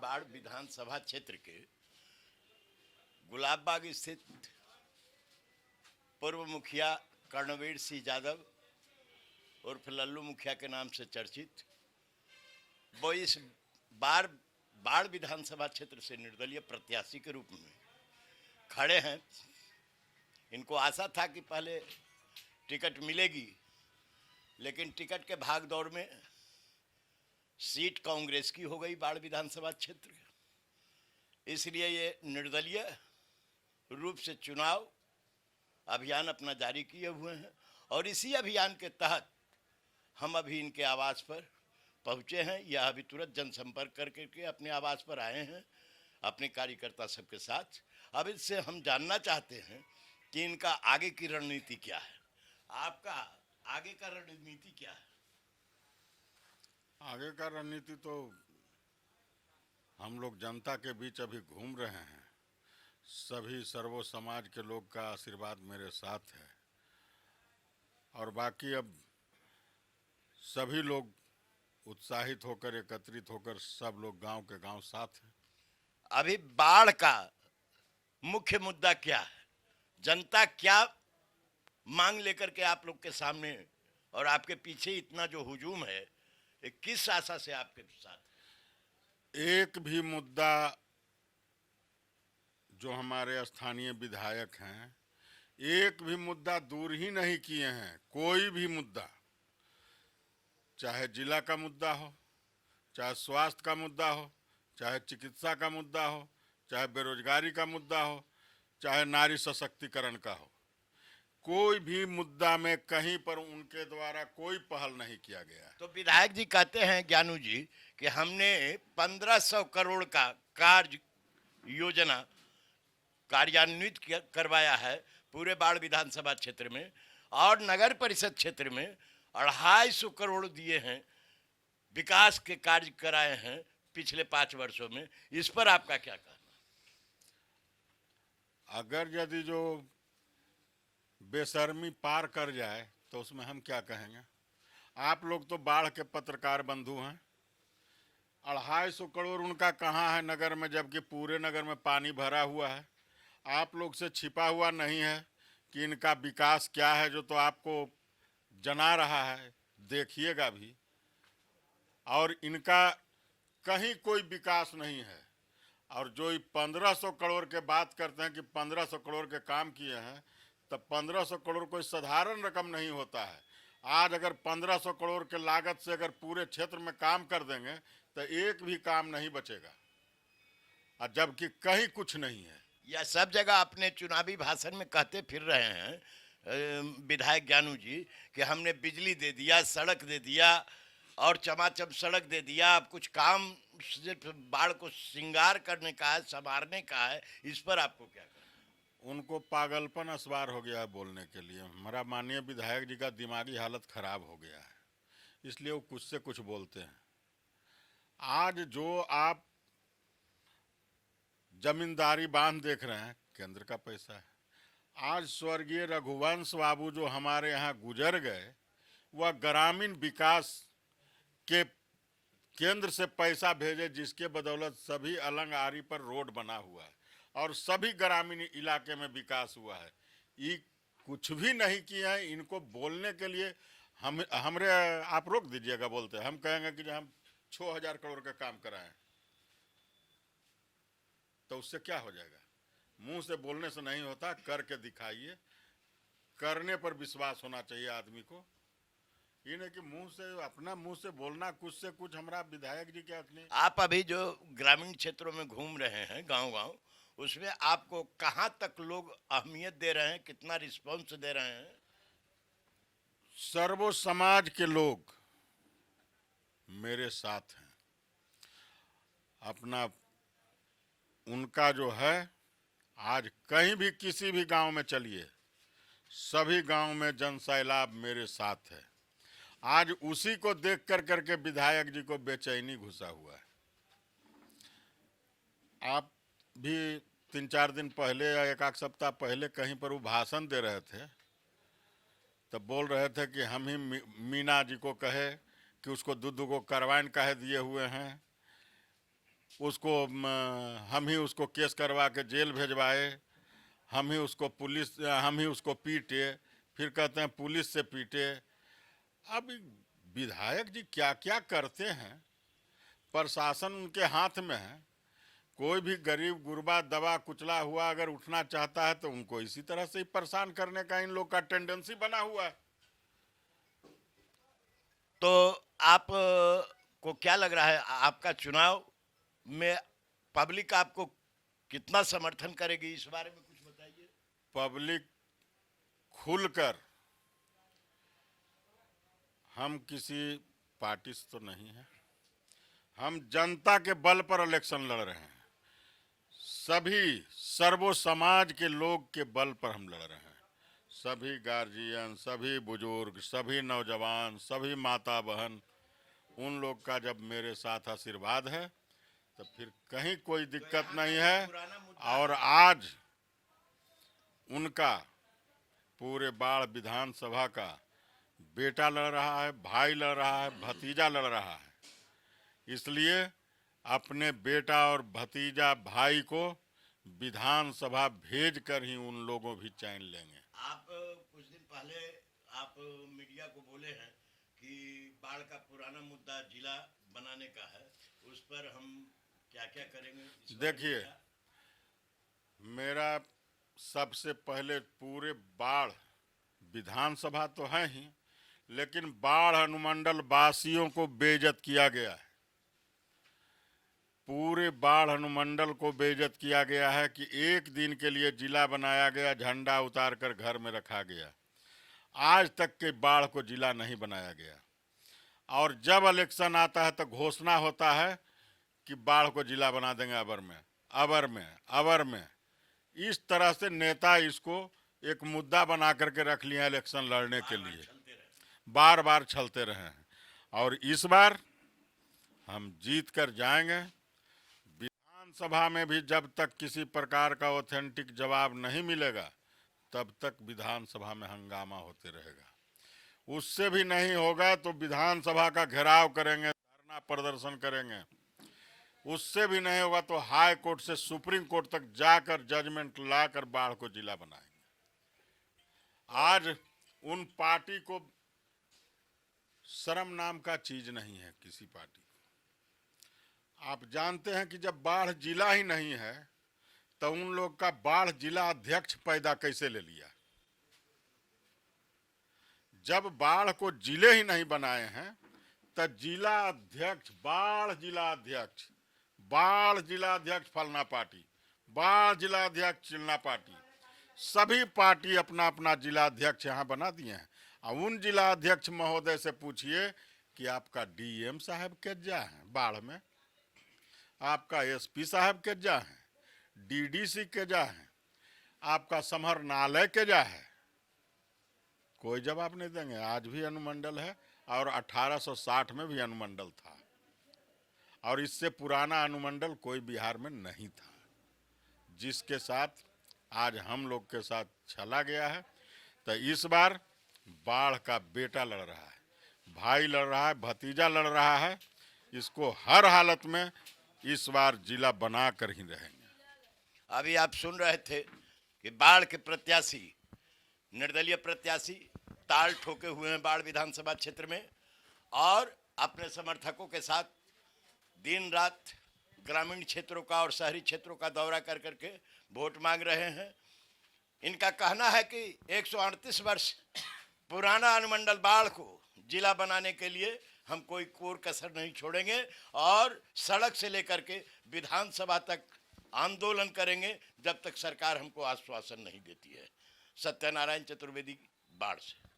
बाढ़ विधानसभा क्षेत्र के गुलाबबाग स्थित पूर्व मुखिया कर्णवीर सिंह यादव उर्फ लल्लू मुखिया के नाम से चर्चित वो इस बार बाढ़ विधानसभा क्षेत्र से निर्दलीय प्रत्याशी के रूप में खड़े हैं। इनको आशा था कि पहले टिकट मिलेगी, लेकिन टिकट के भाग दौड़ में सीट कांग्रेस की हो गई बाढ़ विधानसभा क्षेत्र, इसलिए ये निर्दलीय रूप से चुनाव अभियान अपना जारी किए हुए हैं। और इसी अभियान के तहत हम अभी इनके आवास पर पहुंचे हैं। यह अभी तुरंत जनसंपर्क करके अपने आवास पर आए हैं अपने कार्यकर्ता सबके साथ। अब इससे हम जानना चाहते हैं कि इनका आगे की रणनीति क्या है। आपका आगे का रणनीति क्या है? आगे का रणनीति तो हम लोग जनता के बीच अभी घूम रहे हैं। सभी सर्व समाज के लोग का आशीर्वाद मेरे साथ है और बाकी अब सभी लोग उत्साहित होकर एकत्रित होकर सब लोग गांव के गांव साथ हैं। अभी बाढ़ का मुख्य मुद्दा क्या है? जनता क्या मांग लेकर के आप लोग के सामने और आपके पीछे इतना जो हुजूम है, किस आशा से आपके साथ? एक भी मुद्दा जो हमारे स्थानीय विधायक हैं, एक भी मुद्दा दूर ही नहीं किए हैं। कोई भी मुद्दा, चाहे जिला का मुद्दा हो, चाहे स्वास्थ्य का मुद्दा हो, चाहे चिकित्सा का मुद्दा हो, चाहे बेरोजगारी का मुद्दा हो, चाहे नारी सशक्तिकरण का हो, कोई भी मुद्दा में कहीं पर उनके द्वारा कोई पहल नहीं किया गया है। तो विधायक जी कहते हैं, ज्ञानू जी, कि हमने 1500 करोड़ का कार्य योजना कार्यान्वित करवाया है पूरे बाढ़ विधानसभा क्षेत्र में, और नगर परिषद क्षेत्र में 250 करोड़ दिए हैं, विकास के कार्य कराए हैं पिछले 5 वर्षों में। इस पर आपका क्या कहना? अगर यदि जो बेशर्मी पार कर जाए तो उसमें हम क्या कहेंगे। आप लोग तो बाढ़ के पत्रकार बंधु हैं। 250 करोड़ उनका कहाँ है नगर में, जबकि पूरे नगर में पानी भरा हुआ है। आप लोग से छिपा हुआ नहीं है कि इनका विकास क्या है, जो तो आपको जना रहा है, देखिएगा भी। और इनका कहीं कोई विकास नहीं है। और जो 1500 करोड़ के बात करते हैं कि 1500 करोड़ के काम किए हैं, तब 1500 करोड़ कोई साधारण रकम नहीं होता है। आज अगर 1500 करोड़ के लागत से अगर पूरे क्षेत्र में काम कर देंगे तो एक भी काम नहीं बचेगा, और जबकि कहीं कुछ नहीं है। यह सब जगह अपने चुनावी भाषण में कहते फिर रहे हैं विधायक ज्ञानू जी कि हमने बिजली दे दिया, सड़क दे दिया और चमाचम सड़क दे दिया। अब कुछ काम सिर्फ बाढ़ को श्रृंगार करने का है, संवारने का है। इस पर आपको क्या कहना? उनको पागलपन असवार हो गया है बोलने के लिए। हमारा माननीय विधायक जी का दिमागी हालत खराब हो गया है, इसलिए वो कुछ से कुछ बोलते हैं। आज जो आप जमींदारी बांध देख रहे हैं, केंद्र का पैसा है। आज स्वर्गीय रघुवंश बाबू जो हमारे यहाँ गुजर गए, वह ग्रामीण विकास के केंद्र से पैसा भेजे, जिसके बदौलत सभी अलंग आरी पर रोड बना हुआ है और सभी ग्रामीण इलाके में विकास हुआ है। ये कुछ भी नहीं किया है। इनको बोलने के लिए हमरे आप रोक दीजिएगा बोलते हैं। हम कहेंगे कि हम 6000 करोड़ का काम कराएं, तो उससे क्या हो जाएगा? मुंह से बोलने से नहीं होता, करके दिखाइए। करने पर विश्वास होना चाहिए आदमी को। ये नहीं कि मुंह से, अपना मुंह से बोलना कुछ से कुछ। हमारा विधायक जी क्या अपने, आप अभी जो ग्रामीण क्षेत्रों में घूम रहे हैं गांव-गांव, उसमें आपको कहां तक लोग अहमियत दे रहे हैं, कितना रिस्पॉन्स दे रहे हैं? सर्व समाज के लोग मेरे साथ हैं। अपना उनका जो है, आज कहीं भी किसी भी गांव में चलिए, सभी गांव में जन सैलाब मेरे साथ है। आज उसी को देख कर करके विधायक जी को बेचैनी घुसा हुआ है। आप भी 3-4 दिन पहले या 1 सप्ताह पहले कहीं पर वो भाषण दे रहे थे, तब बोल रहे थे कि हम ही मीना जी को कहे कि उसको दूध को करवाइन कहे दिए हुए हैं। उसको हम ही उसको केस करवा के जेल भेजवाए, हम ही उसको पीटे, फिर कहते हैं पुलिस से पीटे। अब विधायक जी क्या क्या करते हैं, प्रशासन उनके हाथ में है। कोई भी गरीब गुरबा दबा कुचला हुआ अगर उठना चाहता है तो उनको इसी तरह से ही परेशान करने का इन लोग का टेंडेंसी बना हुआ है। तो आप को क्या लग रहा है, आपका चुनाव में पब्लिक आपको कितना समर्थन करेगी, इस बारे में कुछ बताइए। पब्लिक खुलकर, हम किसी पार्टी से तो नहीं है, हम जनता के बल पर इलेक्शन लड़ रहे हैं। सभी सर्वो समाज के लोग के बल पर हम लड़ रहे हैं। सभी गार्जियन, सभी बुजुर्ग, सभी नौजवान, सभी माता बहन, उन लोग का जब मेरे साथ आशीर्वाद है तो फिर कहीं कोई दिक्कत नहीं है। और आज उनका पूरे बाढ़ विधानसभा का बेटा लड़ रहा है, भाई लड़ रहा है, भतीजा लड़ रहा है। इसलिए अपने बेटा और भतीजा भाई को विधानसभा भेज कर ही उन लोगों भी चैन लेंगे। आप कुछ दिन पहले आप मीडिया को बोले हैं कि बाढ़ का पुराना मुद्दा जिला बनाने का है, उस पर हम क्या क्या करेंगे। देखिए, मेरा सबसे पहले पूरे बाढ़ विधानसभा तो है ही, लेकिन बाढ़ अनुमंडल वासियों को बेइज्जत किया गया है। पूरे बाढ़ अनुमंडल को बेइज्जत किया गया है कि एक दिन के लिए जिला बनाया गया, झंडा उतार कर घर में रखा गया। आज तक के बाढ़ को जिला नहीं बनाया गया, और जब इलेक्शन आता है तो घोषणा होता है कि बाढ़ को जिला बना देंगे अबर में, अबर में, अबर में। इस तरह से नेता इसको एक मुद्दा बना करके रख लिया इलेक्शन लड़ने के लिए, बार बार छलते रहे हैं। और इस बार हम जीत कर जाएंगे। विधानसभा में भी जब तक किसी प्रकार का ऑथेंटिक जवाब नहीं मिलेगा तब तक विधानसभा में हंगामा होते रहेगा। उससे भी नहीं होगा तो विधानसभा का घेराव करेंगे, धरना प्रदर्शन करेंगे। उससे भी नहीं होगा तो हाई कोर्ट से सुप्रीम कोर्ट तक जाकर जजमेंट लाकर बाढ़ को जिला बनाएंगे। आज उन पार्टी को शर्म नाम का चीज नहीं है किसी पार्टी को। आप जानते हैं कि जब बाढ़ जिला ही नहीं है तो उन लोग का बाढ़ जिला अध्यक्ष पैदा कैसे ले लिया। जब बाढ़ को जिले ही नहीं बनाए हैं तो जिला अध्यक्ष, बाढ़ जिला अध्यक्ष, बाढ़ जिला अध्यक्ष फलना पार्टी, बाढ़ जिला अध्यक्ष चिलना पार्टी, सभी पार्टी अपना अपना जिला अध्यक्ष यहाँ बना दिए हैं। और उन जिला अध्यक्ष महोदय से पूछिए कि आपका डीएम साहब के जा है बाढ़ में, आपका एसपी साहब के जा है, डीडीसी के जा है, आपका समरनालय के जा है, कोई जवाब नहीं देंगे। आज भी अनुमंडल है और 1860 में भी अनुमंडल था, और इससे पुराना अनुमंडल कोई बिहार में नहीं था, जिसके साथ आज हम लोग के साथ चला गया है। तो इस बार बाढ़ का बेटा लड़ रहा है, भाई लड़ रहा है, भतीजा लड़ रहा है। इसको हर हालत में इस बार जिला बना कर ही रहेंगे। अभी आप सुन रहे थे कि बाढ़ के प्रत्याशी, निर्दलीय प्रत्याशी ताल ठोके हुए हैं बाढ़ विधानसभा क्षेत्र में, और अपने समर्थकों के साथ दिन रात ग्रामीण क्षेत्रों का और शहरी क्षेत्रों का दौरा कर करके वोट मांग रहे हैं। इनका कहना है कि 138 वर्ष पुराना अनुमंडल बाढ़ को जिला बनाने के लिए हम कोई कोर कसर नहीं छोड़ेंगे, और सड़क से लेकर के विधानसभा तक आंदोलन करेंगे जब तक सरकार हमको आश्वासन नहीं देती है। सत्यनारायण चतुर्वेदी, बाढ़ से।